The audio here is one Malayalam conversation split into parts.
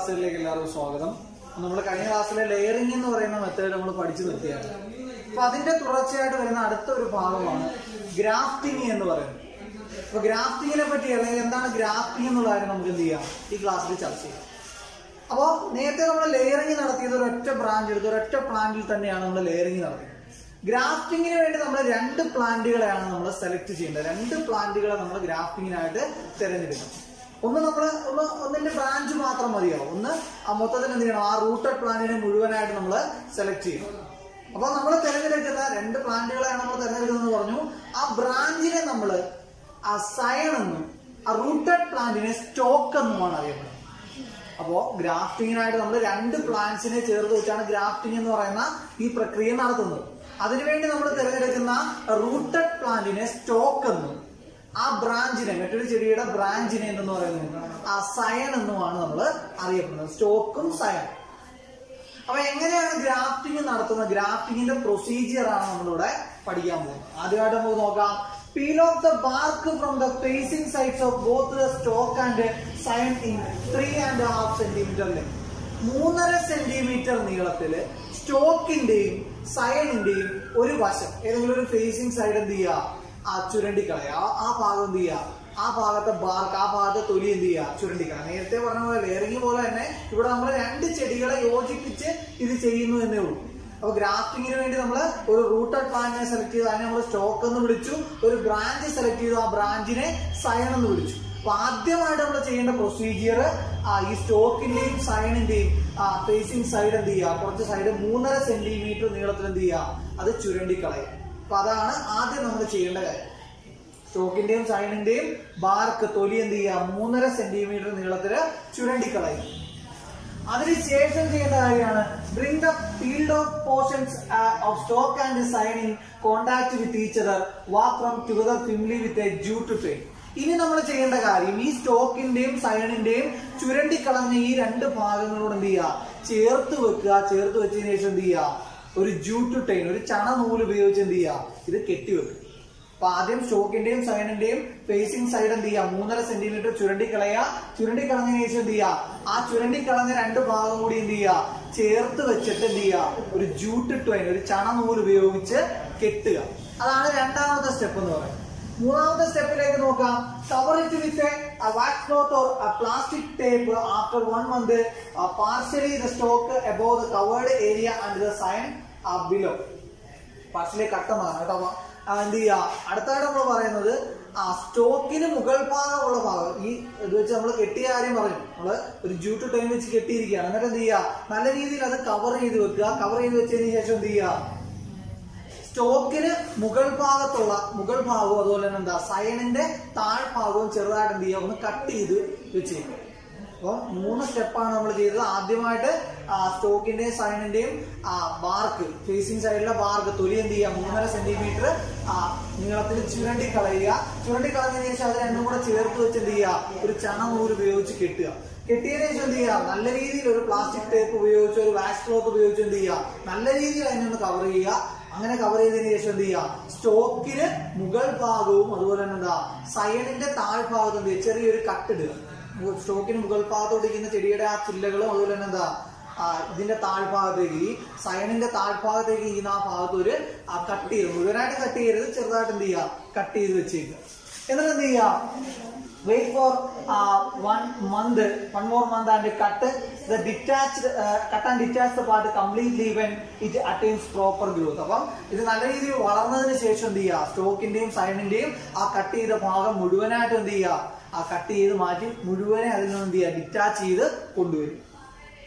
ക്ലാസ്സിലേക്ക് എല്ലാവർക്കും സ്വാഗതം. നമ്മൾ കഴിഞ്ഞ ക്ലാസ്സിലെ ലെയറിംഗ് എന്ന് പറയുന്ന മെത്തേഡ് നമ്മൾ പഠിച്ചു നിർത്തിയാണ്. അപ്പൊ അതിന്റെ തുടർച്ചയായിട്ട് വരുന്ന അടുത്ത ഒരു ഭാഗമാണ് ഗ്രാഫ്റ്റിംഗ് എന്ന് പറയുന്നത്. അപ്പൊ ഗ്രാഫ്റ്റിങ്ങിനെ പറ്റി അല്ലെങ്കിൽ എന്താണ് ഗ്രാഫ്റ്റിംഗ് എന്നുള്ള കാര്യം നമുക്ക് എന്ത് ചെയ്യാം ഈ ക്ലാസ്സിൽ ചർച്ച ചെയ്യാം. അപ്പോൾ നേരത്തെ നമ്മൾ ലെയറിംഗ് നടത്തിയത് ഒരൊറ്റ ബ്രാഞ്ച് എടുത്ത് ഒരൊറ്റ പ്ലാന്റിൽ തന്നെയാണ് നമ്മൾ ലെയറിംഗ് നടത്തിയത്. ഗ്രാഫ്റ്റിങ്ങിന് വേണ്ടി നമ്മൾ രണ്ട് പ്ലാന്റുകളെയാണ് നമ്മൾ സെലക്ട് ചെയ്യേണ്ടത്. രണ്ട് പ്ലാന്റുകളെ നമ്മൾ ഗ്രാഫ്റ്റിങ്ങിനായിട്ട് തിരഞ്ഞെടുക്കണം. ഒന്നിന്റെ ബ്രാഞ്ച് മാത്രം മതിയാവും. ഒന്ന് മൊത്തത്തിൽ എന്ത് ചെയ്യണം, ആ റൂട്ടഡ് പ്ലാന്റിനെ മുഴുവനായിട്ട് നമ്മൾ സെലക്ട് ചെയ്യണം. അപ്പൊ നമ്മൾ തിരഞ്ഞെടുക്കുന്ന രണ്ട് പ്ലാന്റുകളെയാണ് നമ്മൾ തിരഞ്ഞെടുക്കുന്നത് പറഞ്ഞു. ആ ബ്രാഞ്ചിനെ നമ്മൾ ആ സൈൻ എന്നും ആ റൂട്ടഡ് പ്ലാന്റിനെ സ്റ്റോക്ക് എന്നുമാണ് അറിയപ്പെടുന്നത്. അപ്പോ ഗ്രാഫ്റ്റിങ്ങിനായിട്ട് നമ്മൾ രണ്ട് പ്ലാന്റ്സിനെ ചേർത്ത് വെച്ചാണ് ഗ്രാഫ്റ്റിംഗ് എന്ന് പറയുന്ന ഈ പ്രക്രിയ നടത്തുന്നത്. അതിനുവേണ്ടി നമ്മൾ തിരഞ്ഞെടുക്കുന്ന റൂട്ടഡ് പ്ലാന്റിനെ സ്റ്റോക്ക് എന്നും ആ ബ്രാഞ്ചിനെ മറ്റൊരു ചെടിയുടെ ബ്രാഞ്ചിനെ എന്ന് പറയുന്നത് ആ സയൻ എന്നുമാണ് നമ്മൾ അറിയപ്പെടുന്നത്. സ്റ്റോക്കും സയൻ. അപ്പൊ എങ്ങനെയാണ് ഗ്രാഫ്റ്റിംഗ് നടത്തുന്നത്, ഗ്രാഫ്റ്റിംഗിന്റെ പ്രൊസീജിയർ ആണ് നമ്മളിവിടെ പഠിക്കാൻ പോകുന്നത്. ആദ്യമായിട്ട് നമുക്ക് നോക്കാം. Peel off the bark from the facing sides of both the stalk and sign in 3.5 centimeter length. 3.5 centimetre നീളത്തില് സ്റ്റോക്കിന്റെയും സയനിന്റെയും ഒരു വശം ഏതെങ്കിലും ഒരു ഫേസിംഗ് സൈഡ് എന്ത് ചെയ്യുക, ആ ചുരണ്ടിക്കളയുക. ആ ഭാഗം എന്ത് ചെയ്യുക, ആ ഭാഗത്തെ ബാർക്ക്, ആ ഭാഗത്തെ തൊലി എന്ത് ചെയ്യുക, ചുരണ്ടിക്കളയുക. നേരത്തെ പറഞ്ഞ പോലെ ലെയറിംഗ് പോലെ തന്നെ ഇവിടെ നമ്മൾ രണ്ട് ചെടികളെ യോജിപ്പിച്ച് ഇത് ചെയ്യുന്നു എന്നേ ഉള്ളൂ. അപ്പൊ ഗ്രാഫ്റ്റിങ്ങിന് വേണ്ടി നമ്മൾ ഒരു റൂട്ടഡ് പ്ലാന്റിനെ സെലക്ട് ചെയ്തു, അതിനെ നമ്മൾ സ്റ്റോക്ക് എന്ന് വിളിച്ചു. ഒരു ബ്രാഞ്ച് സെലക്ട് ചെയ്തു, ആ ബ്രാഞ്ചിനെ സയൻ എന്ന് വിളിച്ചു. അപ്പൊ ആദ്യമായിട്ട് നമ്മൾ ചെയ്യേണ്ട പ്രൊസീജിയർ ഈ സ്റ്റോക്കിന്റെയും സയനിന്റെയും ഫേസിംഗ് സൈഡ് എന്ത് ചെയ്യുക, കുറച്ച് സൈഡ് 3.5 സെന്റിമീറ്റർ നീളത്തിൽ എന്ത് ചെയ്യുക, അത് ചുരണ്ടിക്കളയുക. അപ്പൊ അതാണ് ആദ്യം നമ്മൾ ചെയ്യേണ്ട കാര്യം. സ്റ്റോക്കിന്റെയും സയനിന്റെയും ബാർക്ക് തൊലി എന്ത് ചെയ്യുക, 3.5 സെന്റിമീറ്റർ നീളത്തിൽ ചുരണ്ടിക്കളയുക. അതിനുശേഷം ചെയ്യേണ്ട കാര്യമാണ് bring the peeled off portions of stalk and sign in contact with each other, walk from together firmly with a jute train. ഇനി നമ്മൾ ചെയ്യേണ്ട കാര്യം ഈ സ്റ്റോക്കിന്റെയും സയനിന്റെയും ചുരണ്ടിക്കളഞ്ഞ ഈ രണ്ട് ഭാഗങ്ങളോട് എന്ത് ചെയ്യുക, ചേർത്ത് വെക്കുക. ചേർത്ത് വെച്ചതിന് ശേഷം എന്ത് ചെയ്യുക, ഒരു ജൂട്ട് ട്രെയിൻ, ഒരു ചണ നൂല് ഉപയോഗിച്ച് എന്ത് ചെയ്യുക, ഇത് കെട്ടിവെക്കുക. അപ്പൊ ആദ്യം സ്റ്റോക്കിന്റെയും സയനിന്റെയും ഫേസിംഗ് സൈഡ് എന്ത് ചെയ്യുക, 3.5 സെന്റിമീറ്റർ ചുരണ്ടിക്കളയുക. ചുരണ്ടിക്കളഞ്ഞതിന് ശേഷം എന്ത് ചെയ്യുക, ആ ചുരണ്ടിക്കളഞ്ഞ രണ്ട് ഭാഗം കൂടി എന്ത് ചെയ്യുക, ചേർത്ത് വെച്ചിട്ട് എന്ത് ചെയ്യുക, ഒരു ജൂട്ട് ട്രെയിൻ, ഒരു ചണ നൂല് ഉപയോഗിച്ച് കെട്ടുക. അതാണ് രണ്ടാമത്തെ സ്റ്റെപ്പ് എന്ന് പറയുന്നത്. മൂന്നാമത്തെ സ്റ്റെപ്പിലേക്ക് നോക്കാം. Cover it with a wax cloth or a plastic tape after 1 month, partially the stalk above the covered area and the sign below. Partially കട്ടെന്നാണ് കേട്ടോ. എന്ത് ചെയ്യുക, അടുത്തായിട്ട് നമ്മൾ പറയുന്നത് ആ സ്റ്റോക്കിന് മുകൾ ഭാഗമുള്ള ഭാഗം, ഈ ഇത് വെച്ച് നമ്മൾ കെട്ടിയ കാര്യം പറഞ്ഞു. നമ്മള് ഒരു ജൂട്ട് ടൈം വെച്ച് കെട്ടിയിരിക്കുകയാണ്. എന്നിട്ട് എന്ത് ചെയ്യുക, നല്ല രീതിയിൽ അത് കവർ ചെയ്ത് വെക്കുക. കവർ ചെയ്ത് വെച്ചതിന് ശേഷം എന്ത് ചെയ്യുക, സ്റ്റോക്കിന് മുകൾ ഭാഗവും അതുപോലെ തന്നെ എന്താ സയനിന്റെ താഴ്ഭാഗവും ചെറുതായിട്ട് എന്ത് ചെയ്യുക, ഒന്ന് കട്ട് ചെയ്ത് വെച്ചേക്കുക. അപ്പൊ 3 സ്റ്റെപ്പാണ് നമ്മൾ ചെയ്തത്. ആദ്യമായിട്ട് സ്റ്റോക്കിന്റെയും സയനിന്റെയും ബാർക്ക്, ഫേസിംഗ് സൈഡിലെ ബാർക്ക് തൊലി എന്ത് ചെയ്യുക, 3.5 സെന്റിമീറ്റർ നീളത്തിൽ ചുരണ്ടിക്കളയുക. ചുരണ്ടിക്കളഞ്ഞതിന് ശേഷം അത് രണ്ടും കൂടെ ചേർത്ത് വെച്ച് എന്ത് ചെയ്യുക, ഒരു ചണ നൂല് ഉപയോഗിച്ച് കെട്ടുക. കെട്ടിയതിനു ശേഷം എന്ത് ചെയ്യുക, നല്ല രീതിയിൽ ഒരു പ്ലാസ്റ്റിക് ടേപ്പ് ഉപയോഗിച്ച് ഒരു വാക്സ് ക്ലോത്ത് ഉപയോഗിച്ച് എന്ത് ചെയ്യുക, നല്ല രീതിയിൽ അതിനൊന്ന് കവർ ചെയ്യുക. അങ്ങനെ കവർ ചെയ്തതിനു ശേഷം എന്ത് ചെയ്യുക, സ്റ്റോക്കിന് മുകൾ ഭാഗവും അതുപോലെ തന്നെ എന്താ സയനിന്റെ താഴ്ഭാഗത്ത് എന്ത് ചെയ്യുക, ചെറിയൊരു കട്ടിടുക. സ്റ്റോക്കിന് മുകൾ ഭാഗത്തോട്ട് ഇരിക്കുന്ന ചെടിയുടെ ആ ചില്ലകളും അതുപോലെ തന്നെ എന്താ ഇതിന്റെ താഴ്ഭാഗത്തേക്ക്, ഈ സയനിന്റെ താഴ്ഭാഗത്തേക്ക് ഇരിക്കുന്ന ആ ഭാഗത്ത് ഒരു കട്ട് ചെയ്ത്, മുഴുവനായിട്ട് കട്ട് ചെയ്യരുത്, ചെറുതായിട്ട് എന്ത് ചെയ്യുക, കട്ട് ചെയ്ത് വെച്ചേക്കുക. എന്നിട്ട് എന്ത് ചെയ്യുക, wait for 1 more month and cut and detach the part completely when it attains proper growth. അപ്പം ഇത് നല്ല രീതിയിൽ വളർന്നതിന് ശേഷം എന്ത് ചെയ്യുക, സ്റ്റോക്കിന്റെയും സയനിന്റെയും ആ കട്ട് ചെയ്ത ഭാഗം മുഴുവനായിട്ട് എന്ത് ചെയ്യുക, ആ കട്ട് ചെയ്ത് മാറ്റി മുഴുവനെ അതിൽ നിന്ന് എന്ത് ചെയ്യുക, ഡിറ്റാച്ച് ചെയ്ത് കൊണ്ടുവരും.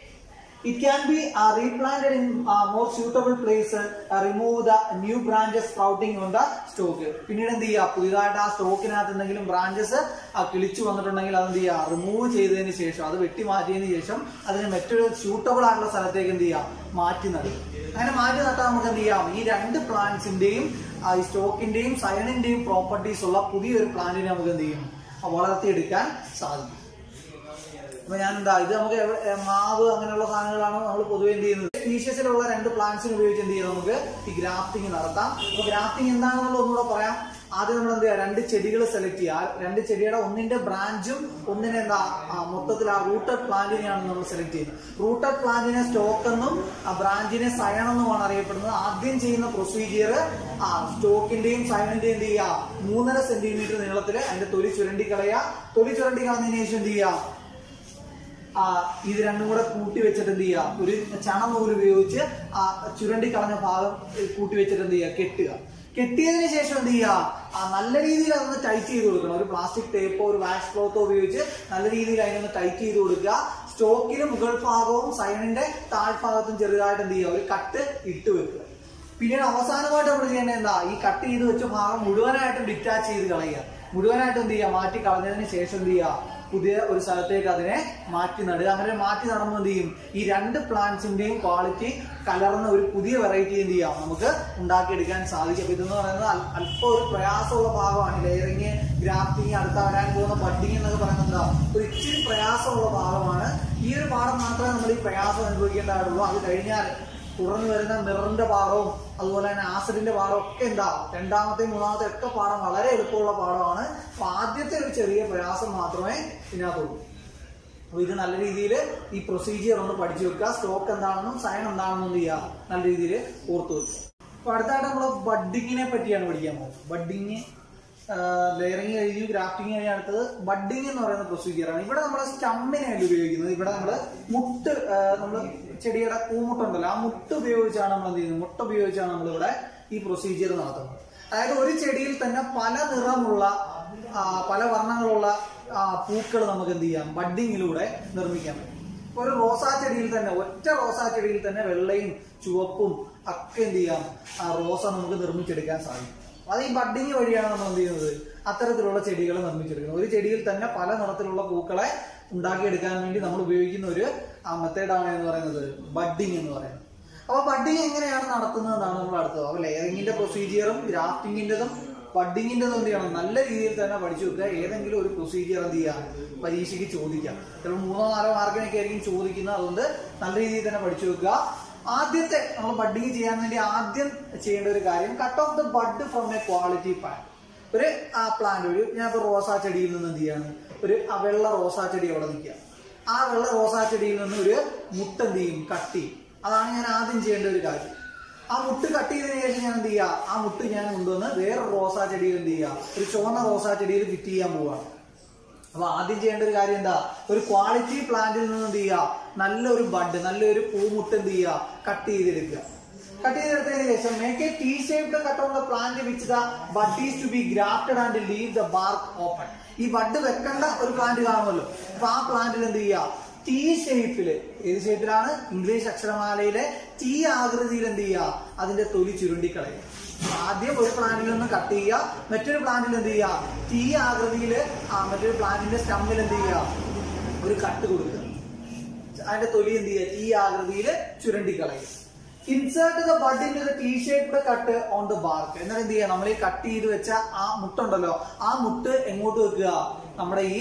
It can be replanted in more suitable place. Remove the new branches sprouting on the stalk. പിന്നീട് എന്ത് ചെയ്യുക, പുതിയതായിട്ട് ആ സ്റ്റോക്കിനകത്ത് എന്തെങ്കിലും ബ്രാഞ്ചസ് കിളിച്ചു വന്നിട്ടുണ്ടെങ്കിൽ അത് എന്ത് ചെയ്യുക, റിമൂവ് ചെയ്തതിന് ശേഷം, അത് വെട്ടി മാറ്റിയതിന് ശേഷം അതിന് മറ്റൊരു സ്യൂട്ടബിൾ ആയിട്ടുള്ള സ്ഥലത്തേക്ക് എന്ത് ചെയ്യുക, മാറ്റി നടും. അങ്ങനെ മാറ്റി നട്ടാൽ നമുക്ക് എന്ത് ചെയ്യാം, ഈ രണ്ട് പ്ലാന്റ്സിന്റെയും ഈ സ്റ്റോക്കിന്റെയും സയനിന്റെയും പ്രോപ്പർട്ടീസ് ഉള്ള പുതിയൊരു പ്ലാന്റിനെ നമുക്ക് എന്ത് ചെയ്യും, വളർത്തിയെടുക്കാൻ സാധിക്കും. അപ്പൊ ഞാൻ എന്താ ഇത് നമുക്ക് മാവ് അങ്ങനെയുള്ള സാധനങ്ങളാണ് നമ്മൾ പൊതുവെ എന്ത് ചെയ്യുന്നത്, സ്പീഷ്യസിലുള്ള രണ്ട് പ്ലാന്റ്സിന് ഉപയോഗിച്ച് എന്ത് ചെയ്യാം, നമുക്ക് ഈ ഗ്രാഫ്റ്റിംഗ് നടത്താം. അപ്പൊ ഗ്രാഫ്റ്റിംഗ് എന്താണെന്നുള്ള ഒന്നുകൂടെ പറയാം. ആദ്യം നമ്മൾ എന്ത് ചെയ്യുക, 2 ചെടികൾ സെലക്ട് ചെയ്യുക. 2 ചെടിയുടെ ഒന്നിന്റെ ബ്രാഞ്ചും ഒന്നിനെ എന്താ മൊത്തത്തിൽ ആ റൂട്ടഡ് പ്ലാന്റിനെയാണ് നമ്മൾ സെലക്ട് ചെയ്യുന്നത്. റൂട്ടഡ് പ്ലാന്റിനെ സ്റ്റോക്ക് എന്നും ബ്രാഞ്ചിനെ സയൺ എന്നുമാണ് അറിയപ്പെടുന്നത്. ആദ്യം ചെയ്യുന്ന പ്രൊസീജിയർ സ്റ്റോക്കിന്റെയും സയണിന്റെയും എന്ത് ചെയ്യുക, 3.5 സെന്റിമീറ്റർ നീളത്തിൽ അതിന്റെ തൊലി ചുരണ്ടി കളയുക. തൊലി ചുരണ്ടി കളഞ്ഞതിന് ശേഷം എന്ത് ചെയ്യുക, ഇത് രണ്ടും കൂടെ കൂട്ടി വെച്ചിട്ട് എന്ത് ചെയ്യുക, ഒരു ചണനൂല് ഉപയോഗിച്ച് ആ ചുരണ്ടി കളഞ്ഞ ഭാഗം കൂട്ടി വെച്ചിട്ട് എന്ത് ചെയ്യുക, കെട്ടുക. കെട്ടിയതിന് ശേഷം എന്ത് ചെയ്യുക, നല്ല രീതിയിൽ അതൊന്ന് ടൈറ്റ് ചെയ്ത് കൊടുക്കണം. ഒരു പ്ലാസ്റ്റിക് ടേപ്പോ ഒരു വാക്സ് ക്ലോത്തോ ഉപയോഗിച്ച് നല്ല രീതിയിൽ അതിനൊന്ന് ടൈറ്റ് ചെയ്ത് കൊടുക്കുക. സ്റ്റോക്കിന് മുകൾ ഭാഗവും സൈഡിന്റെ താഴ്ഭാഗത്തും ചെറുതായിട്ട് എന്ത് ചെയ്യുക, ഒരു കട്ട് ഇട്ട് വെക്കുക. പിന്നീട് അവസാനമായിട്ട് നമ്മൾ ചെയ്യേണ്ടത് എന്താ, ഈ കട്ട് ചെയ്ത് വെച്ച ഭാഗം മുഴുവനായിട്ടും ഡിറ്റാച്ച് ചെയ്ത് കളയുക. മുഴുവനായിട്ടും എന്ത് ചെയ്യുക, മാറ്റി കളഞ്ഞതിന് ശേഷം എന്ത് ചെയ്യുക, പുതിയ ഒരു സ്ഥലത്തേക്ക് അതിനെ മാറ്റി നടുക. അങ്ങനെ മാറ്റി നടുമ്പോൾ എന്ത് ചെയ്യും, ഈ 2 പ്ലാന്റ്സിന്റെയും ക്വാളിറ്റി കലർന്ന ഒരു പുതിയ വെറൈറ്റി എന്ത് ചെയ്യാം, നമുക്ക് ഉണ്ടാക്കിയെടുക്കാൻ സാധിക്കും. അപ്പൊ ഇതെന്ന് പറയുന്നത് അല്പം ഒരു പ്രയാസമുള്ള ഭാഗമാണ്. ലെയറിങ്, ഗ്രാഫ്റ്റിംഗ്, അടുത്ത വരാൻ പോകുന്ന ബഡ്ഡിങ് എന്നൊക്കെ പറയുന്നത് എന്താ, ഒരു ഇച്ചിരി പ്രയാസമുള്ള ഭാഗമാണ്. ഈ ഒരു പാഠം മാത്രമേ നമ്മൾ ഈ പ്രയാസം അനുഭവിക്കേണ്ടതായിട്ടുള്ളൂ. അത് കഴിഞ്ഞാൽ തുറന്നു വരുന്ന മിററിന്റെ പാഠവും അതുപോലെ തന്നെ ആസിഡിന്റെ പാഠവും ഒക്കെ എന്താ, 2ാമത്തെയും 3ാമത്തെയും ഒക്കെ പാഠം വളരെ എളുപ്പമുള്ള പാഠമാണ്. അപ്പൊ ആദ്യത്തെ ഒരു ചെറിയ പ്രയാസം മാത്രമേ ഇതിനകത്തുള്ളൂ. അപ്പൊ ഇത് നല്ല രീതിയിൽ ഈ പ്രൊസീജിയർ ഒന്ന് പഠിച്ചു വെക്കുക. സ്റ്റോക്ക് എന്താണെന്നും സയൺ എന്താണെന്നും എന്ത് ചെയ്യുക, നല്ല രീതിയിൽ ഓർത്തു വെക്കുക. അപ്പൊ അടുത്തായിട്ട് നമ്മൾ ബഡ്ഡിങ്ങിനെ പറ്റിയാണ് പഠിക്കാൻ പോകുന്നത്. ബഡ്ഡിങ്, ലെയറിങ് കഴിഞ്ഞു, ഗ്രാഫ്റ്റിംഗ് കഴിഞ്ഞ് അടുത്തത് ബഡ്ഡിങ് എന്ന് പറയുന്ന പ്രൊസീജിയറാണ്. ഇവിടെ നമ്മൾ സ്റ്റമ്മിനെയാണ് ഉപയോഗിക്കുന്നത്. ഇവിടെ നമ്മൾ മുട്ട്, നമ്മൾ ചെടിയുടെ പൂമുട്ടുണ്ടല്ലോ, ആ മുട്ട് ഉപയോഗിച്ചാണ് നമ്മൾ എന്ത് ചെയ്യുന്നത്, മുട്ട ഉപയോഗിച്ചാണ് നമ്മളിവിടെ ഈ പ്രൊസീജിയർ നടത്തുന്നത്. അതായത് ഒരു ചെടിയിൽ തന്നെ പല നിറമുള്ള പല വർണ്ണങ്ങളുള്ള പൂക്കൾ നമുക്ക് എന്ത് ചെയ്യാം, ബഡ്ഡിങ്ങിലൂടെ നിർമ്മിക്കാൻ പറ്റും. ഒരു റോസാ ചെടിയിൽ തന്നെ, ഒറ്റ റോസാ ചെടിയിൽ തന്നെ വെള്ളയും ചുവപ്പും ഒക്കെ എന്ത് ചെയ്യാം, റോസ നമുക്ക് നിർമ്മിച്ചെടുക്കാൻ സാധിക്കും. അത് ഈ ബഡ്ഡിങ് വഴിയാണ് നമ്മൾ എന്ത് ചെയ്യുന്നത്, അത്തരത്തിലുള്ള ചെടികൾ നിർമ്മിച്ചെടുക്കുന്നത്. ഒരു ചെടിയിൽ തന്നെ പല നിറത്തിലുള്ള പൂക്കളെ ഉണ്ടാക്കിയെടുക്കാൻ വേണ്ടി നമ്മൾ ഉപയോഗിക്കുന്ന ഒരു മെത്തേഡാണ് എന്ന് പറയുന്നത് ബഡ്ഡിങ് എന്ന് പറയുന്നത്. അപ്പൊ ബഡ്ഡിങ് എങ്ങനെയാണ് നടത്തുന്നതെന്നാണ് നമ്മൾ അടുത്തത്. അപ്പൊ ലെയറിങ്ങിന്റെ പ്രൊസീജിയറും ഗ്രാഫ്റ്റിംഗിന്റെതും ബഡ്ഡിങ്ങിന്റെതും എന്ത് ചെയ്യണം, നല്ല രീതിയിൽ തന്നെ പഠിച്ചു വെക്കുക. ഏതെങ്കിലും ഒരു പ്രൊസീജിയർ എന്ത് ചെയ്യാം, പരീക്ഷയ്ക്ക് ചോദിക്കാം. ചിലപ്പോൾ 3-4 മാർക്കിനൊക്കെ ആയിരിക്കും ചോദിക്കുന്നത്. അതുകൊണ്ട് നല്ല രീതിയിൽ തന്നെ പഠിച്ചു വെക്കുക. ആദ്യത്തെ നമ്മൾ ബഡ്ഡിങ് ചെയ്യാൻ വേണ്ടി ആദ്യം ചെയ്യേണ്ട ഒരു കാര്യം, cut off the bud from A quality plant. ഒരു പ്ലാന്റ്, ഒരു ഞാനിപ്പോ റോസാ ചെടിയിൽ നിന്ന് എന്ത് ചെയ്യാണ്, ഒരു വെള്ള റോസാ ചെടി അവിടെ നിൽക്കുക. ആ വെള്ള റോസാ ചെടിയിൽ നിന്ന് ഒരു മുട്ട എന്ത് ചെയ്യും, കട്ട് ചെയ്യും. അതാണ് ഞാൻ ആദ്യം ചെയ്യേണ്ട ഒരു കാര്യം. ആ മുട്ട് കട്ട് ചെയ്തതിനു ശേഷം ഞാൻ എന്ത് ചെയ്യുക, ആ മുട്ട് ഞാൻ കൊണ്ടുവന്ന് വേറൊരു റോസാ ചെടിയിൽ എന്ത് ചെയ്യുക, ഒരു ചുവന്ന റോസാ ചെടിയിൽ ഫിറ്റ് ചെയ്യാൻ പോവുകയാണ്. അപ്പൊ ആദ്യം ചെയ്യേണ്ട ഒരു കാര്യം എന്താ, ഒരു ക്വാളിറ്റി പ്ലാന്റിൽ നിന്ന് എന്ത് ചെയ്യുക, നല്ലൊരു ബഡ്, നല്ലൊരു പൂമുട്ട് എന്ത് ചെയ്യുക, കട്ട് ചെയ്തെടുക്കുക. കട്ട് ചെയ്തെടുത്തതിന് ശേഷം make a tee shaped cut on the plant which the bud is to be grafted and leave the bark open. ഈ ബഡ് വെക്കേണ്ട ഒരു പ്ലാന്റ് കാണുമല്ലോ, അപ്പൊ ആ പ്ലാന്റിൽ എന്ത് ചെയ്യുക, ടീ ഷേപ്പില്, ഏത് ഷേപ്പിലാണ്, ഇംഗ്ലീഷ് അക്ഷരമാലയിലെ ടീ ആകൃതിയിൽ എന്ത് ചെയ്യുക, അതിന്റെ തൊലി ചുരുണ്ടിക്കളയുക. ആദ്യം ഒരു പ്ലാന്റിൽ നിന്ന് കട്ട് ചെയ്യുക, മറ്റൊരു പ്ലാന്റിൽ എന്ത് ചെയ്യുക, ടീ ആകൃതിയില് മറ്റൊരു പ്ലാന്റിന്റെ സ്റ്റമ്മിൽ എന്ത് ചെയ്യുക, ഒരു കട്ട് കൊടുക്കുക. അതിന്റെ തൊലി എന്ത് ചെയ്യുക, ടീ ആകൃതിയിൽ ചുരണ്ടിക്കളയുക. Insert the bud in the T shaped cut on the bark. എന്നിട്ട് എന്ത് ചെയ്യുക, നമ്മൾ ഈ കട്ട് ചെയ്ത് വെച്ച ആ മുട്ടുണ്ടല്ലോ, ആ മുട്ട് എങ്ങോട്ട് വെക്കുക, നമ്മുടെ ഈ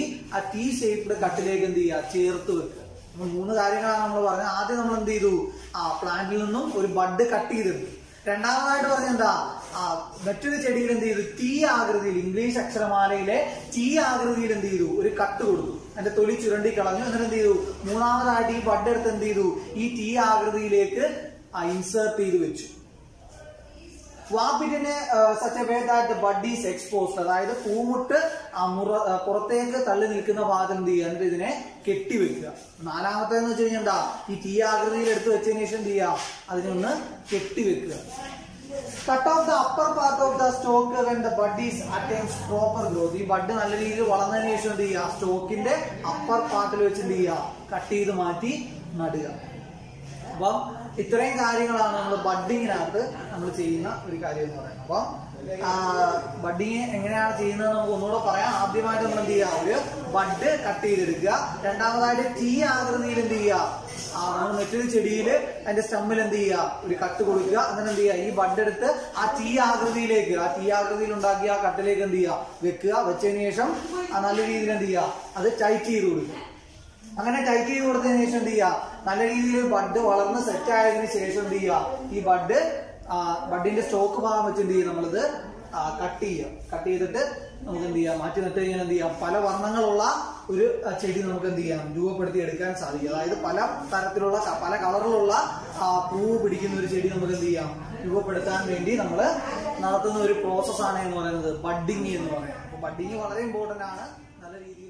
ടീ ഷേപ്ഡ് കട്ടിലേക്ക് എന്ത് ചെയ്യുക, ചേർത്ത് വെക്കുക. അപ്പൊ 3 കാര്യങ്ങളാണ് നമ്മൾ പറഞ്ഞത്. ആദ്യം നമ്മൾ എന്ത് ചെയ്തു, പ്ലാന്റിൽ നിന്നും ഒരു ബഡ് കട്ട് ചെയ്തെടുത്തു. രണ്ടാമതായിട്ട് പറഞ്ഞ എന്താ, മറ്റൊരു ചെടിയിൽ എന്ത് ചെയ്തു, ടീ ആകൃതിയിൽ, ഇംഗ്ലീഷ് അക്ഷരമാലയിലെ ടീ ആകൃതിയിൽ എന്ത് ചെയ്തു, ഒരു കട്ട് കൊടുത്തു. അതിന്റെ തൊലി ചുരണ്ടി കളഞ്ഞു. എന്നിട്ട് എന്ത് ചെയ്തു, മൂന്നാമതായിട്ട് ഈ ബഡ് എടുത്ത് എന്ത് ചെയ്തു, ഈ ടീ ആകൃതിയിലേക്ക് ഇൻസേർട്ട് ചെയ്ത് വെച്ചു. വാപ്പിറ്റിനെ such a way that the bud is exposed. അതായത് പൂമുട്ട് പുറത്തേക്ക് തള്ളി നിൽക്കുന്ന ഭാഗത്ത് എന്ത് ചെയ്യുക, എന്നിട്ട് ഇതിനെ കെട്ടിവെക്കുക. നാലാമത്തേന്ന് വെച്ച് കഴിഞ്ഞാൽ എന്താ, ഈ ടീ ആകൃതിയിൽ എടുത്ത് വെച്ചതിന് ശേഷം എന്ത് ചെയ്യുക, അതിനൊന്ന് കെട്ടിവെക്കുക. Cut off the upper part of the stock when the bud is attains proper growth. ഈ ബഡ് നല്ല രീതിയിൽ വളർന്നതിന് ശേഷം എന്ത് ചെയ്യുക, സ്റ്റോക്കിന്റെ അപ്പർ പാർട്ടിൽ വെച്ച് എന്ത് ചെയ്യുക, കട്ട് ചെയ്ത് മാറ്റി നടുക. അപ്പം ഇത്രയും കാര്യങ്ങളാണ് നമ്മൾ ബഡ്ഡിങ്ങിനകത്ത് നമ്മൾ ചെയ്യുന്ന ഒരു കാര്യം എന്ന് പറയുന്നത്. അപ്പം ബഡ്ഡിങ് എങ്ങനെയാണ് ചെയ്യുന്നത് നമുക്ക് ഒന്നുകൂടെ പറയാം. ആദ്യമായിട്ട് നമ്മൾ എന്ത് ചെയ്യുക, ഒരു ബഡ് കട്ട് ചെയ്തെടുക്കുക. രണ്ടാമതായിട്ട് ടീ ആകൃതിയിൽ എന്ത് ചെയ്യുക, നമ്മൾ മറ്റൊരു ചെടിയിൽ അതിന്റെ സ്റ്റമ്മിൽ എന്ത് ചെയ്യുക, ഒരു കട്ട് കൊടുക്കുക. എന്നിട്ട് എന്ത് ചെയ്യുക, ഈ ബഡ് എടുത്ത് ആ ടീ ആകൃതിയിലേക്ക്, ആ ടീ ആകൃതിയിൽ ഉണ്ടാക്കിയ ആ കട്ടിലേക്ക് എന്ത് ചെയ്യുക, വെക്കുക. വെച്ചതിന് ശേഷം നല്ല രീതിയിൽ എന്ത് ചെയ്യുക, അത് ടൈറ്റ് ചെയ്ത് കൊടുക്കുക. അങ്ങനെ ടൈറ്റ് ചെയ്ത് കൊടുത്തതിന് ശേഷം എന്ത് ചെയ്യുക, നല്ല രീതിയിൽ ബഡ് വളർന്ന് സെറ്റ് ആയതിനു ശേഷം എന്ത് ചെയ്യുക, ഈ ബഡിന്റെ സ്റ്റോക്ക് ഭാഗം വെച്ച് എന്ത് ചെയ്യും, നമ്മളിത് കട്ട് ചെയ്യുക. കട്ട് ചെയ്തിട്ട് നമുക്ക് എന്ത് ചെയ്യാം, മാറ്റി നട്ട് കഴിഞ്ഞാൽ എന്ത് ചെയ്യാം, പല വർണ്ണങ്ങളുള്ള ഒരു ചെടി നമുക്ക് എന്ത് ചെയ്യാം, രൂപപ്പെടുത്തി എടുക്കാൻ സാധിക്കും. അതായത് പല തരത്തിലുള്ള പല കളറിലുള്ള പൂവ് പിടിക്കുന്ന ഒരു ചെടി നമുക്ക് എന്ത് ചെയ്യാം, രൂപപ്പെടുത്താൻ വേണ്ടി നമ്മൾ നടത്തുന്ന ഒരു പ്രോസസ്സാണ് എന്ന് പറയുന്നത് ബഡ്ഡിങ് എന്ന് പറയുന്നത്. അപ്പൊ ബഡ്ഡിങ് വളരെ ഇമ്പോർട്ടന്റ് ആണ്. നല്ല രീതിയിൽ